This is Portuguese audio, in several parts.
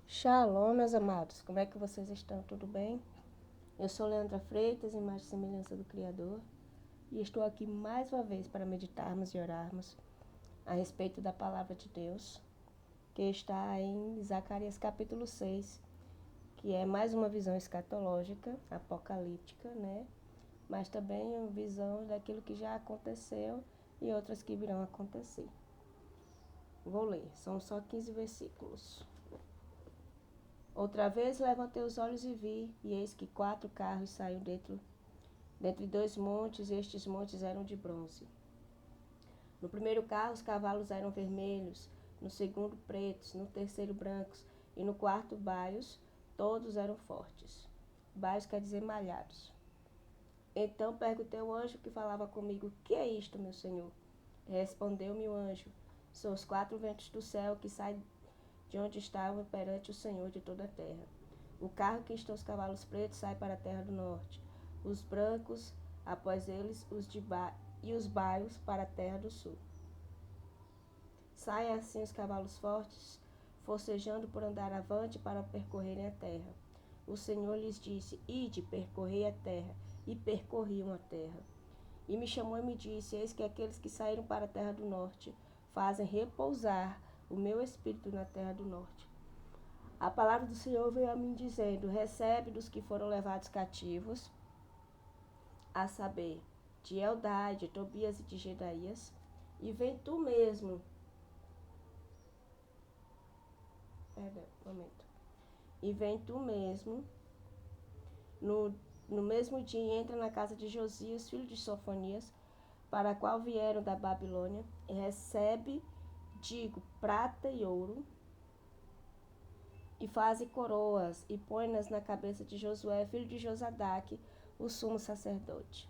Shalom, meus amados. Como é que vocês estão? Tudo bem? Eu sou Leandra Freitas, imagem e semelhança do Criador, e estou aqui mais uma vez para meditarmos e orarmos a respeito da palavra de Deus, que está em Zacarias capítulo 6, que é mais uma visão escatológica, apocalíptica, né? Mas também uma visão daquilo que já aconteceu e outras que virão acontecer. Vou ler, são só 15 versículos. Outra vez levantei os olhos e vi, e eis que 4 carros saíram dentre 2 montes, e estes montes eram de bronze. No primeiro carro os cavalos eram vermelhos, no segundo pretos, no terceiro brancos, e no quarto baios, todos eram fortes. Baios quer dizer malhados. Então perguntei ao anjo que falava comigo: que é isto, meu senhor? Respondeu-me o anjo: são os 4 ventos do céu que saem de onde estavam perante o Senhor de toda a terra. O carro que estão os cavalos pretos sai para a terra do norte, os brancos, após eles, e os baios para a terra do sul. Saem assim os cavalos fortes, forcejando por andar avante para percorrerem a terra. O Senhor lhes disse: ide, percorrei a terra, e percorriam a terra. E me chamou e me disse: eis que aqueles que saíram para a terra do norte fazem repousar o meu espírito na terra do norte. A palavra do Senhor veio a mim dizendo: recebe dos que foram levados cativos, a saber, de Eldai, de Tobias e de Jedaías, e vem tu mesmo. E vem tu mesmo, no mesmo dia, e entra na casa de Josias, filho de Sofonias, para a qual vieram da Babilônia, e recebe, prata e ouro, e faze coroas, e põe-nas na cabeça de Josué, filho de Josadaque, o sumo sacerdote.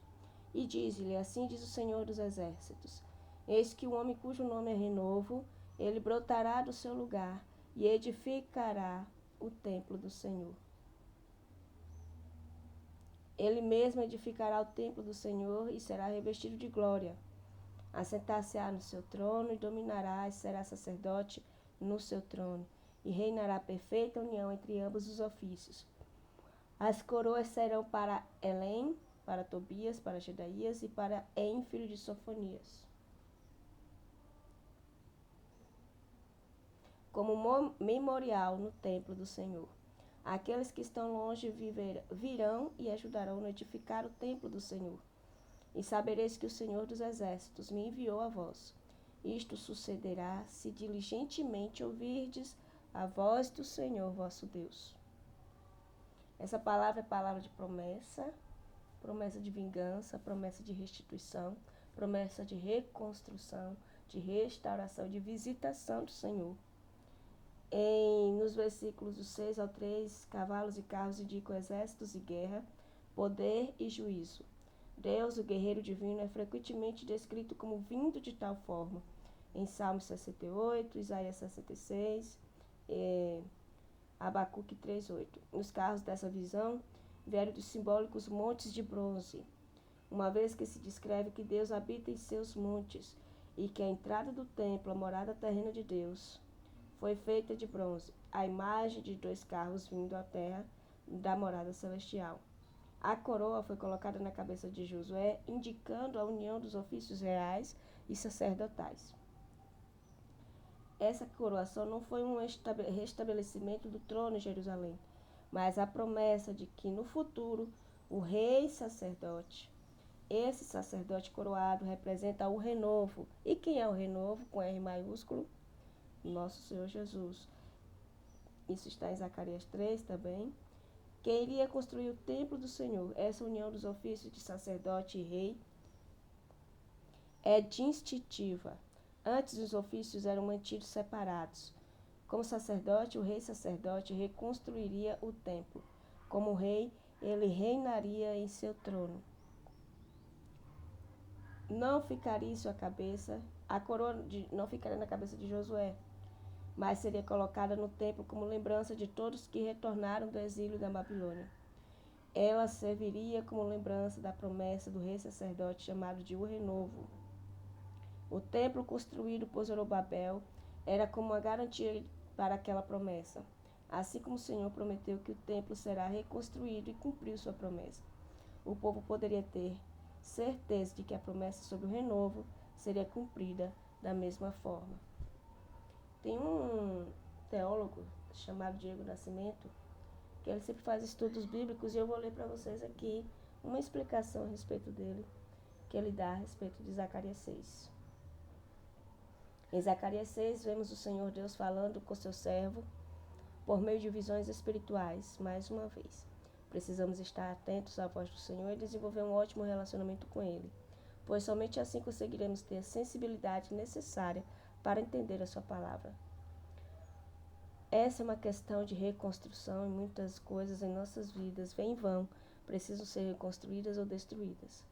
E diz-lhe: assim diz o Senhor dos Exércitos: eis que o homem cujo nome é Renovo, ele brotará do seu lugar, e edificará o templo do Senhor. Ele mesmo edificará o templo do Senhor, e será revestido de glória. Assentar-se-á no seu trono, e dominará, e será sacerdote no seu trono, e reinará perfeita união entre ambos os ofícios. As coroas serão para Elém, para Tobias, para Jedaías e para En, filho de Sofonias. Como memorial no templo do Senhor. Aqueles que estão longe virão e ajudarão a edificar o templo do Senhor. E sabereis que o Senhor dos Exércitos me enviou a vós. Isto sucederá se diligentemente ouvirdes a voz do Senhor vosso Deus. Essa palavra é palavra de promessa, promessa de vingança, promessa de restituição, promessa de reconstrução, de restauração, de visitação do Senhor. Nos versículos do 6 ao 3, cavalos e carros indicam exércitos e guerra, poder e juízo. Deus, o guerreiro divino, é frequentemente descrito como vindo de tal forma. Em Salmos 68, Isaías 66, Abacuque 3:8. Nos carros dessa visão, vieram dos simbólicos montes de bronze, uma vez que se descreve que Deus habita em seus montes e que a entrada do templo, a morada terrena de Deus, foi feita de bronze, a imagem de 2 carros vindo à terra da morada celestial. A coroa foi colocada na cabeça de Josué, indicando a união dos ofícios reais e sacerdotais. Essa coroação não foi um restabelecimento do trono em Jerusalém, mas a promessa de que no futuro o rei sacerdote, esse sacerdote coroado, representa o renovo. E quem é o renovo? Com R maiúsculo, nosso Senhor Jesus. Isso está em Zacarias 3 também. Quem iria construir o templo do Senhor. Essa união dos ofícios de sacerdote e rei é distintiva. Antes os ofícios eram mantidos separados. Como sacerdote, o rei sacerdote reconstruiria o templo. Como rei, ele reinaria em seu trono. Não ficaria em sua cabeça, a coroa não ficaria na cabeça de Josué, mas seria colocada no templo como lembrança de todos que retornaram do exílio da Babilônia. Ela serviria como lembrança da promessa do rei sacerdote chamado de o Renovo. O templo construído por Zorobabel era como uma garantia para aquela promessa. assim como o Senhor prometeu que o templo será reconstruído e cumpriu sua promessa. O povo poderia ter certeza de que a promessa sobre o renovo seria cumprida da mesma forma. Tem um teólogo chamado Diego Nascimento, que ele sempre faz estudos bíblicos, e eu vou ler para vocês aqui uma explicação a respeito dele, que ele dá a respeito de Zacarias 6. Em Zacarias 6, vemos o Senhor Deus falando com seu servo por meio de visões espirituais, mais uma vez. Precisamos estar atentos à voz do Senhor e desenvolver um ótimo relacionamento com Ele, pois somente assim conseguiremos ter a sensibilidade necessária para entender a sua palavra. Essa é uma questão de reconstrução e muitas coisas em nossas vidas, vêm em vão, precisam ser reconstruídas ou destruídas.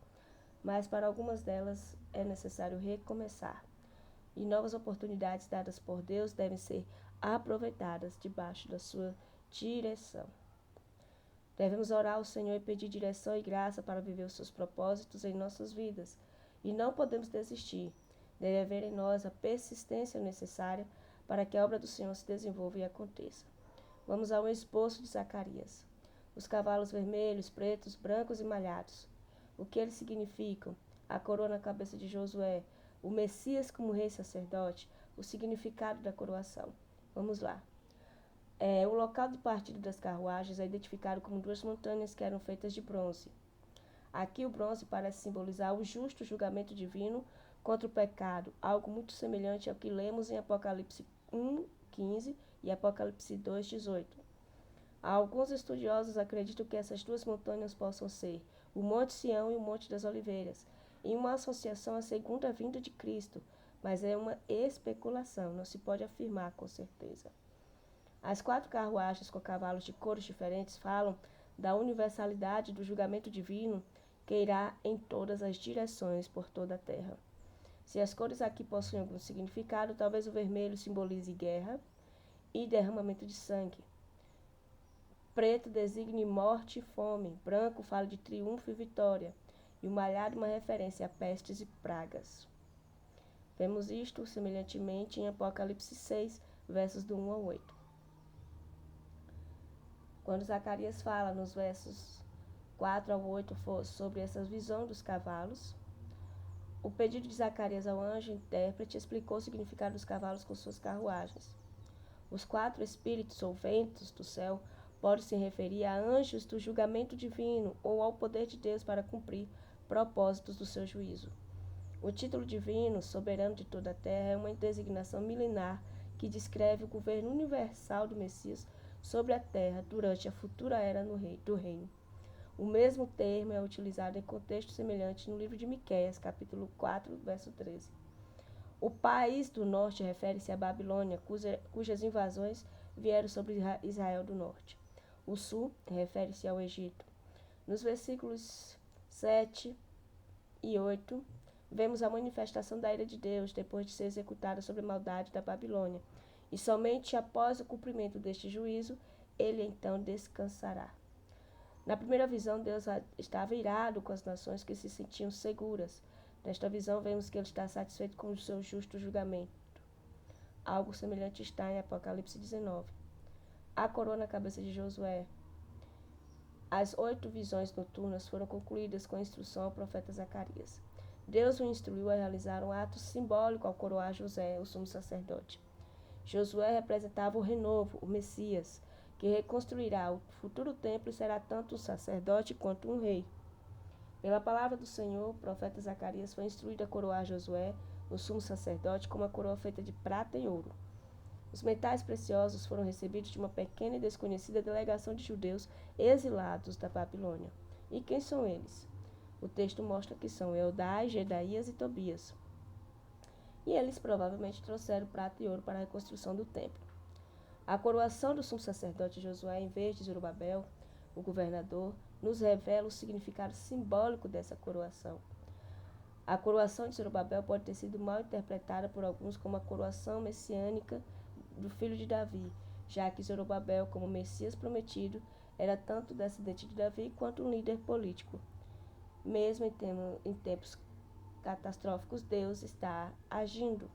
Mas para algumas delas é necessário recomeçar. E novas oportunidades dadas por Deus devem ser aproveitadas debaixo da sua direção. Devemos orar ao Senhor e pedir direção e graça para viver os seus propósitos em nossas vidas. E não podemos desistir. Deve haver em nós a persistência necessária para que a obra do Senhor se desenvolva e aconteça. Vamos ao esboço de Zacarias. Os cavalos vermelhos, pretos, brancos e malhados. O que eles significam? A coroa na cabeça de Josué, o Messias como rei sacerdote, o significado da coroação. Vamos lá. O local de partida das carruagens é identificado como duas montanhas que eram feitas de bronze. Aqui o bronze parece simbolizar o justo julgamento divino contra o pecado, algo muito semelhante ao que lemos em Apocalipse 1:15 e Apocalipse 2:18. Alguns estudiosos acreditam que essas duas montanhas possam ser o Monte Sião e o Monte das Oliveiras, em uma associação à segunda vinda de Cristo, mas é uma especulação, não se pode afirmar com certeza. As 4 carruagens com cavalos de cores diferentes falam da universalidade do julgamento divino que irá em todas as direções por toda a terra. Se as cores aqui possuem algum significado, talvez o vermelho simbolize guerra e derramamento de sangue. Preto designe morte e fome, branco fala de triunfo e vitória, e o malhado uma referência a pestes e pragas. Vemos isto semelhantemente em Apocalipse 6, versos do 1 ao 8. Quando Zacarias fala nos versos 4 ao 8 sobre essa visão dos cavalos, o pedido de Zacarias ao anjo intérprete explicou o significado dos cavalos com suas carruagens. Os 4 espíritos ou ventos do céu podem se referir a anjos do julgamento divino ou ao poder de Deus para cumprir propósitos do seu juízo. O título divino, soberano de toda a terra, é uma designação milenar que descreve o governo universal do Messias sobre a terra durante a futura era do reino. O mesmo termo é utilizado em contexto semelhante no livro de Miqueias, capítulo 4, verso 13. O país do norte refere-se à Babilônia, cujas invasões vieram sobre Israel do norte. O sul refere-se ao Egito. Nos versículos 7 e 8, vemos a manifestação da ira de Deus depois de ser executada sobre a maldade da Babilônia. E somente após o cumprimento deste juízo, ele então descansará. Na primeira visão, Deus estava irado com as nações que se sentiam seguras. Nesta visão, vemos que ele está satisfeito com o seu justo julgamento. Algo semelhante está em Apocalipse 19. A coroa na cabeça de Josué. As 8 visões noturnas foram concluídas com a instrução ao profeta Zacarias. Deus o instruiu a realizar um ato simbólico ao coroar José, o sumo sacerdote. Josué representava o renovo, o Messias, que reconstruirá o futuro templo e será tanto um sacerdote quanto um rei. Pela palavra do Senhor, o profeta Zacarias foi instruído a coroar Josué, o sumo sacerdote, com uma coroa feita de prata e ouro. Os metais preciosos foram recebidos de uma pequena e desconhecida delegação de judeus exilados da Babilônia. E quem são eles? O texto mostra que são Eldai, Jedaías e Tobias. E eles provavelmente trouxeram prata e ouro para a reconstrução do templo. A coroação do sumo sacerdote Josué, em vez de Zorobabel, o governador, nos revela o significado simbólico dessa coroação. A coroação de Zorobabel pode ter sido mal interpretada por alguns como a coroação messiânica do filho de Davi, já que Zorobabel, como Messias prometido, era tanto descendente de Davi quanto um líder político. Mesmo em tempos catastróficos, Deus está agindo.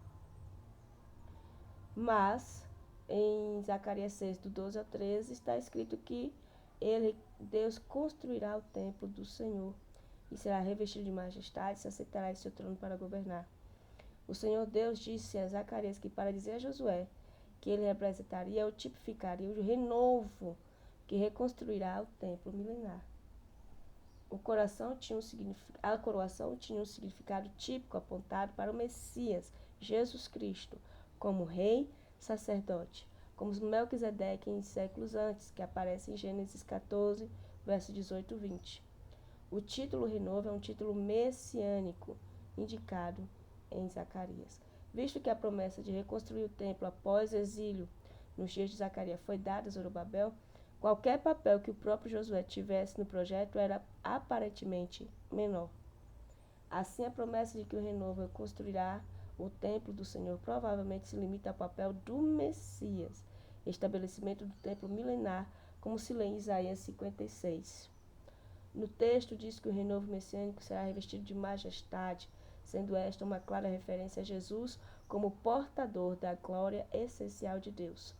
Mas em Zacarias 6, do 12 ao 13, está escrito que Deus construirá o templo do Senhor e será revestido de majestade e se assentará em seu trono para governar. O Senhor Deus disse a Zacarias que para dizer a Josué que ele representaria ou tipificaria o renovo que reconstruirá o templo milenar. A coroação tinha um significado típico apontado para o Messias, Jesus Cristo, como rei, sacerdote, como Melquisedeque em séculos antes, que aparece em Gênesis 14, verso 18 e 20. O título renovo é um título messiânico, indicado em Zacarias. Visto que a promessa de reconstruir o templo após o exílio nos dias de Zacarias foi dada a Zorobabel, qualquer papel que o próprio Josué tivesse no projeto era aparentemente menor. Assim, a promessa de que o renovo construirá o templo do Senhor provavelmente se limita ao papel do Messias, estabelecimento do templo milenar, como se lê em Isaías 56. No texto diz que o renovo messiânico será revestido de majestade, sendo esta uma clara referência a Jesus como portador da glória essencial de Deus.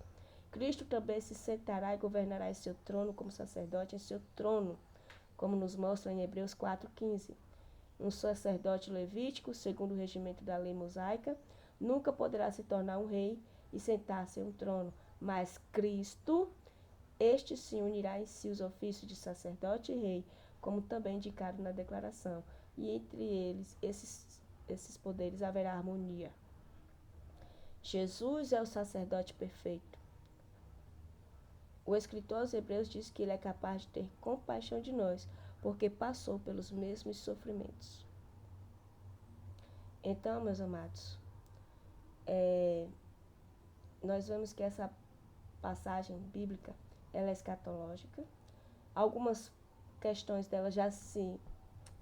Cristo também se sentará e governará em seu trono como sacerdote em seu trono, como nos mostra em Hebreus 4,15. Um sacerdote levítico, segundo o regimento da lei mosaica, nunca poderá se tornar um rei e sentar-se em um trono, mas Cristo, este se unirá em si os ofícios de sacerdote e rei, como também indicado na declaração, e entre eles, esses poderes, haverá harmonia. Jesus é o sacerdote perfeito. O escritor aos Hebreus diz que ele é capaz de ter compaixão de nós, porque passou pelos mesmos sofrimentos. Então, meus amados, nós vemos que essa passagem bíblica ela é escatológica. Algumas questões dela já se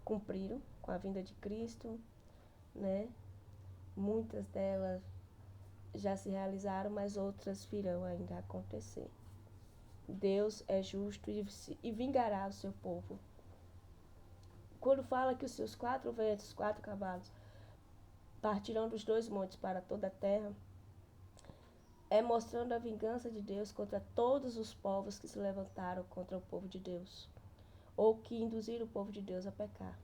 cumpriram com a vinda de Cristo, né? Muitas delas já se realizaram, mas outras virão ainda a acontecer. Deus é justo e vingará o seu povo. Quando fala que os seus 4 ventos, 4 cavalos, partirão dos 2 montes para toda a terra, é mostrando a vingança de Deus contra todos os povos que se levantaram contra o povo de Deus, ou que induziram o povo de Deus a pecar.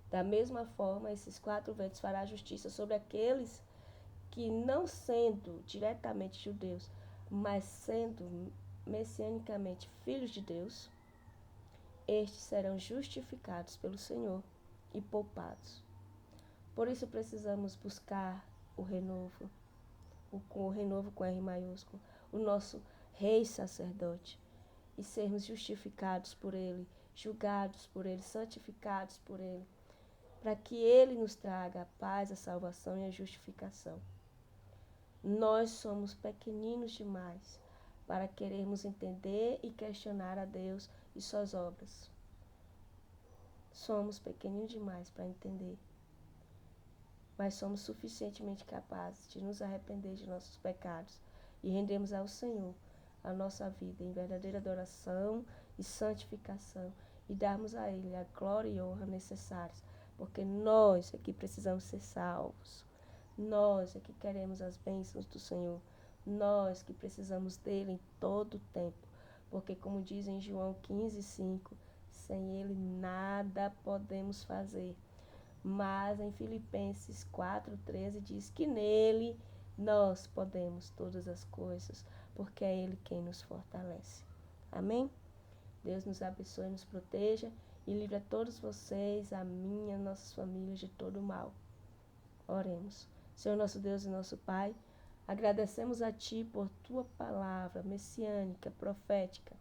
Da mesma forma, esses 4 ventos fará justiça sobre aqueles que, não sendo diretamente judeus, mas sendo messianicamente filhos de Deus, estes serão justificados pelo Senhor e poupados. Por isso precisamos buscar o renovo com R maiúsculo, o nosso rei sacerdote, e sermos justificados por ele, julgados por ele, santificados por ele, para que ele nos traga a paz, a salvação e a justificação. Nós somos pequeninos demais para querermos entender e questionar a Deus e suas obras. Somos pequeninos demais para entender, mas somos suficientemente capazes de nos arrepender de nossos pecados e rendermos ao Senhor a nossa vida em verdadeira adoração e santificação e darmos a Ele a glória e honra necessárias, porque nós é que precisamos ser salvos. Nós é que queremos as bênçãos do Senhor. Nós que precisamos dele em todo o tempo. Porque, como diz em João 15:5, sem ele nada podemos fazer. Mas em Filipenses 4:13 diz que nele nós podemos todas as coisas, porque é ele quem nos fortalece. Amém? Deus nos abençoe e nos proteja e livre a todos vocês, a mim, as nossas famílias de todo o mal. Oremos. Senhor nosso Deus e nosso Pai, agradecemos a Ti por Tua palavra messiânica, profética,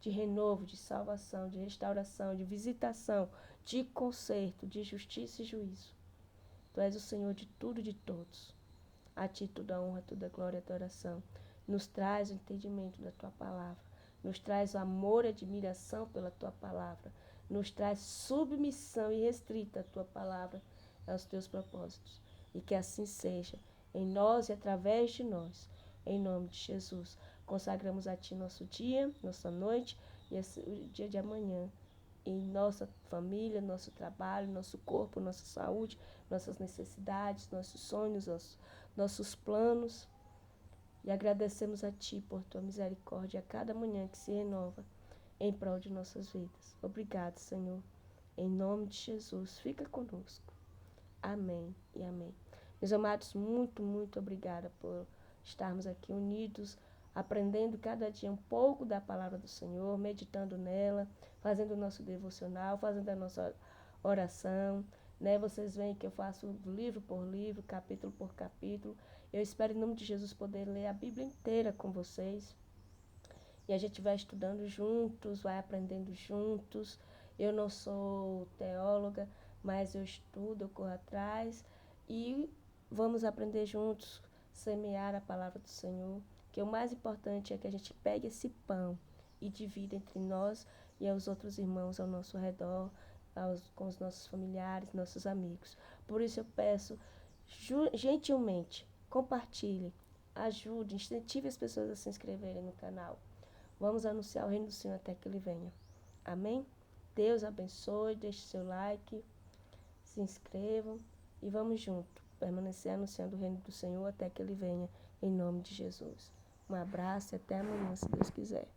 de renovo, de salvação, de restauração, de visitação, de conserto, de justiça e juízo. Tu és o Senhor de tudo e de todos. A Ti toda a honra, toda a glória e adoração. Nos traz o entendimento da Tua palavra. Nos traz o amor e admiração pela Tua palavra. Nos traz submissão irrestrita à Tua palavra, aos Teus propósitos. E que assim seja, em nós e através de nós. Em nome de Jesus, consagramos a Ti nosso dia, nossa noite e o dia de amanhã. Em nossa família, nosso trabalho, nosso corpo, nossa saúde, nossas necessidades, nossos sonhos, nossos planos. E agradecemos a Ti por Tua misericórdia a cada manhã que se renova em prol de nossas vidas. Obrigado, Senhor. Em nome de Jesus, fica conosco. Amém e amém. Meus amados, muito, muito obrigada por estarmos aqui unidos, aprendendo cada dia um pouco da palavra do Senhor, meditando nela, fazendo o nosso devocional, fazendo a nossa oração. Vocês veem que eu faço livro por livro, capítulo por capítulo. Eu espero, em nome de Jesus, poder ler a Bíblia inteira com vocês. E a gente vai estudando juntos, vai aprendendo juntos. Eu não sou teóloga, mas eu estudo, eu corro atrás e vamos aprender juntos, semear a palavra do Senhor. Que o mais importante é que a gente pegue esse pão e divida entre nós e aos outros irmãos ao nosso redor, com os nossos familiares, nossos amigos. Por isso eu peço, gentilmente, compartilhe, ajude, incentive as pessoas a se inscreverem no canal. Vamos anunciar o reino do Senhor até que Ele venha. Amém? Deus abençoe, deixe seu like, se inscrevam e vamos juntos permanecer anunciando o reino do Senhor até que Ele venha, em nome de Jesus. Um abraço e até amanhã, se Deus quiser.